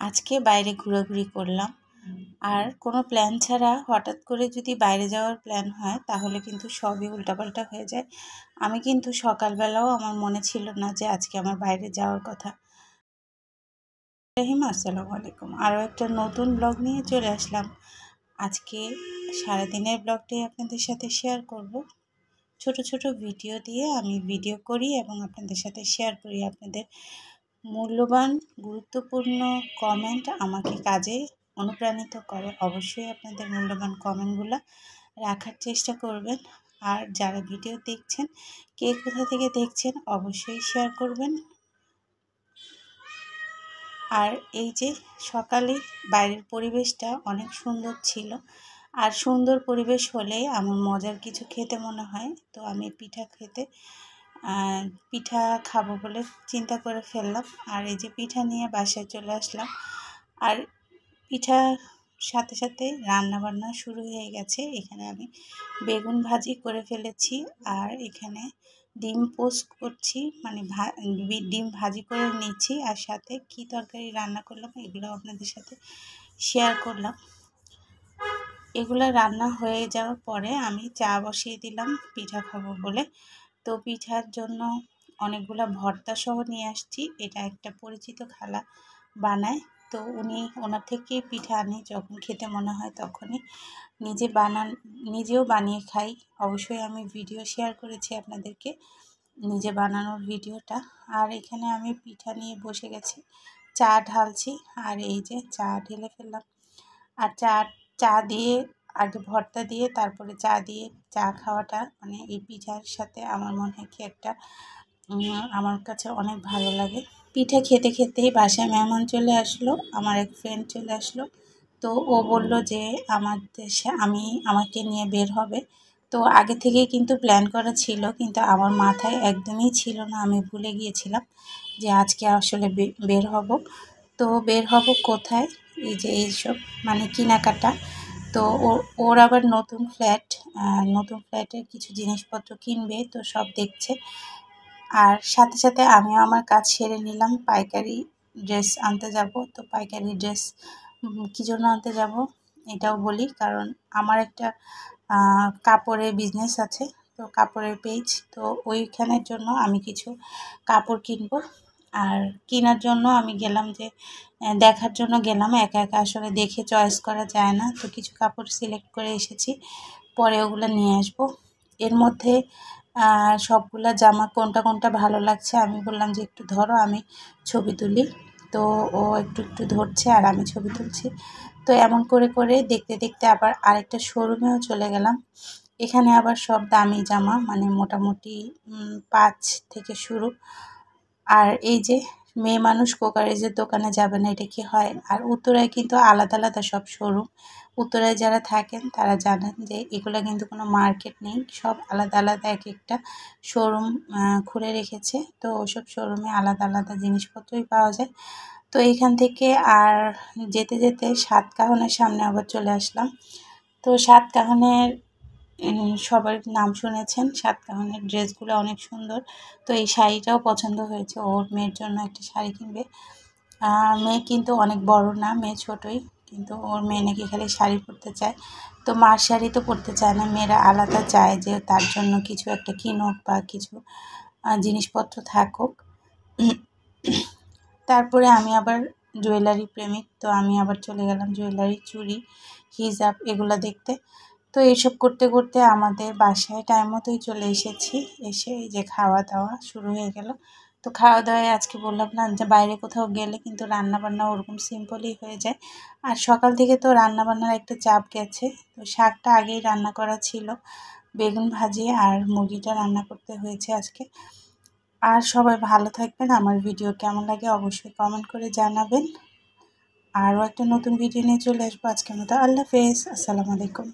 আজকে বাইরে ঘোরাঘুরি করলাম। আর কোনো প্ল্যান ছাড়া হঠাৎ করে যদি বাইরে যাওয়ার প্ল্যান হয় তাহলে কিন্তু সবই উল্টাপাল্টা হয়ে যায়। আমি কিন্তু সকালবেলাও আমার মনে ছিল না যে আজকে আমার বাইরে যাওয়ার কথা। আসসালামু আলাইকুম, আরও একটা নতুন ব্লগ নিয়ে চলে আসলাম। আজকে সারাদিনের ব্লগটাই আপনাদের সাথে শেয়ার করব। ছোট ছোট ভিডিও দিয়ে আমি ভিডিও করি এবং আপনাদের সাথে শেয়ার করি। আপনাদের মূল্যবান গুরুত্বপূর্ণ কমেন্ট আমাকে কাজে অনুপ্রাণিত করে। অবশ্যই আপনাদের মূল্যবান কমেন্টগুলো রাখার চেষ্টা করবেন। আর যারা ভিডিও দেখছেন, কে কোথা থেকে দেখছেন অবশ্যই শেয়ার করবেন। আর এই যে সকালে বাইরের পরিবেশটা অনেক সুন্দর ছিল। আর সুন্দর পরিবেশ হলে আমার মজার কিছু খেতে মনে হয়, তো আমি পিঠা খাবো বলে চিন্তা করে ফেললাম। আর এই যে পিঠা নিয়ে বাসায় চলে আসলাম। আর পিঠা সাথে সাথে রান্না বান্না শুরু হয়ে গেছে। এখানে আমি বেগুন ভাজি করে ফেলেছি, আর এখানে ডিম পোস্ট করছি, মানে ডিম ভাজি করে নিচ্ছি। আর সাথে কি তরকারি রান্না করলাম এগুলো আপনাদের সাথে শেয়ার করলাম। এগুলো রান্না হয়ে যাওয়ার পরে আমি চা বসিয়ে দিলাম পিঠা খাবো বলে। তো পিঠার জন্য অনেকগুলো ভর্তা সহ নিয়ে আসছি। এটা একটা পরিচিত খালা বানায়, তো ওনার থেকে পিঠা আনি যখন খেতে মনে হয় তখনই। নিজেও বানিয়ে খাই। অবশ্যই আমি ভিডিও শেয়ার করেছি আপনাদেরকে নিজে বানানোর ভিডিওটা। আর এখানে আমি পিঠা নিয়ে বসে গেছি, চা ঢালছি। আর এই যে চা ঢেলে ফেললাম। আর চা দিয়ে আগে ভর্তা দিয়ে তারপরে চা দিয়ে চা খাওয়াটা, মানে এই পিঠার সাথে আমার মনে হয় কি একটা আমার কাছে অনেক ভালো লাগে। পিঠা খেতে খেতেই বাসায় মেহমান চলে আসলো, আমার এক ফ্রেন্ড চলে আসলো। তো ও বলল যে আমাকে নিয়ে বের হবে। তো আগে থেকেই কিন্তু প্ল্যান করা ছিল, কিন্তু আমার মাথায় একদমই ছিল না, আমি ভুলে গিয়েছিলাম যে আজকে আসলে বের হব। তো বের হব কোথায়, এই যে এইসব মানে কেনাকাটা। তো ওর আবার নতুন ফ্ল্যাটের কিছু জিনিসপত্র কিনবে, তো সব দেখছে। আর সাথে সাথে আমিও আমার কাজ সেরে নিলাম, পাইকারি ড্রেস আনতে যাব। তো পাইকারি ড্রেস কী জন্য আনতে যাব এটাও বলি, কারণ আমার একটা কাপড়ের বিজনেস আছে, তো কাপড়ের পেজ। তো ওইখানের জন্য আমি কিছু কাপড় কিনবো। আর কেনার জন্য আমি গেলাম, যে দেখার জন্য গেলাম। একা একা আসলে দেখে চয়েস করা যায় না, তো কিছু কাপড় সিলেক্ট করে এসেছি, পরে ওগুলো নিয়ে আসবো। এর মধ্যে সবগুলা জামা কোনটা ভালো লাগছে আমি বললাম যে একটু ধরো, আমি ছবি তুলি। তো ও একটু ধরছে আর আমি ছবি তুলছি। তো এমন করে করে দেখতে দেখতে আবার আরেকটা শোরুমেও চলে গেলাম। এখানে আবার সব দামি জামা, মানে মোটামুটি 5 থেকে শুরু। আর এই যে মেয়ে মানুষ কোকারেজের দোকানে যাবে না, এটা কি হয়? আর উত্তরায় কিন্তু আলাদা আলাদা সব শোরুম। উত্তরায় যারা থাকেন তারা জানেন যে এগুলো কিন্তু কোনো মার্কেট নেই, সব আলাদা আলাদা এক একটা শোরুম খুলে রেখেছে। তো ওসব শোরুমে আলাদা আলাদা জিনিসপত্রই পাওয়া যায়। তো এইখান থেকে আর যেতে যেতে সাতকাহনের সামনে আবার চলে আসলাম। তো সাতকাহনের সবার নাম শুনেছেন, সাতকাহনের ড্রেসগুলো অনেক সুন্দর। তো এই শাড়িটাও পছন্দ হয়েছে, ওর মেয়ের জন্য একটা শাড়ি কিনবে। মেয়ে কিন্তু অনেক বড় না, মেয়ে ছোটোই, কিন্তু ওর মেয়ে নাকি খালি শাড়ি পরতে চায়। তো মার শাড়ি তো পরতে চায় না, মেয়েরা আলাদা চায় যে তার জন্য কিছু একটা কিনুক বা কিছু জিনিসপত্র থাকুক। তারপরে আমি আবার জুয়েলারি প্রেমিক, তো আমি আবার চলে গেলাম জুয়েলারি, চুড়ি, হিজাব এগুলো দেখতে। তো এইসব করতে করতে আমাদের বাসায় টাইম মতোই চলে এসেছি। এসে এই যে খাওয়া দাওয়া শুরু হয়ে গেল। তো খাওয়া দাওয়ায় আজকে বললাম না যে বাইরে কোথাও গেলে কিন্তু রান্নাবান্না ওরকম সিম্পলই হয়ে যায়। আর সকাল থেকে তো রান্নাবান্নার একটা চাপ গেছে। তো শাকটা আগেই রান্না করা ছিল, বেগুন ভাজি আর মুরগিটা রান্না করতে হয়েছে আজকে। আর সবাই ভালো থাকবেন। আমার ভিডিও কেমন লাগে অবশ্যই কমেন্ট করে জানাবেন। আরও একটা নতুন ভিডিও নিয়ে চলে আসবো। আজকের মতো আল্লাহ হাফেজ, আসসালামু আলাইকুম।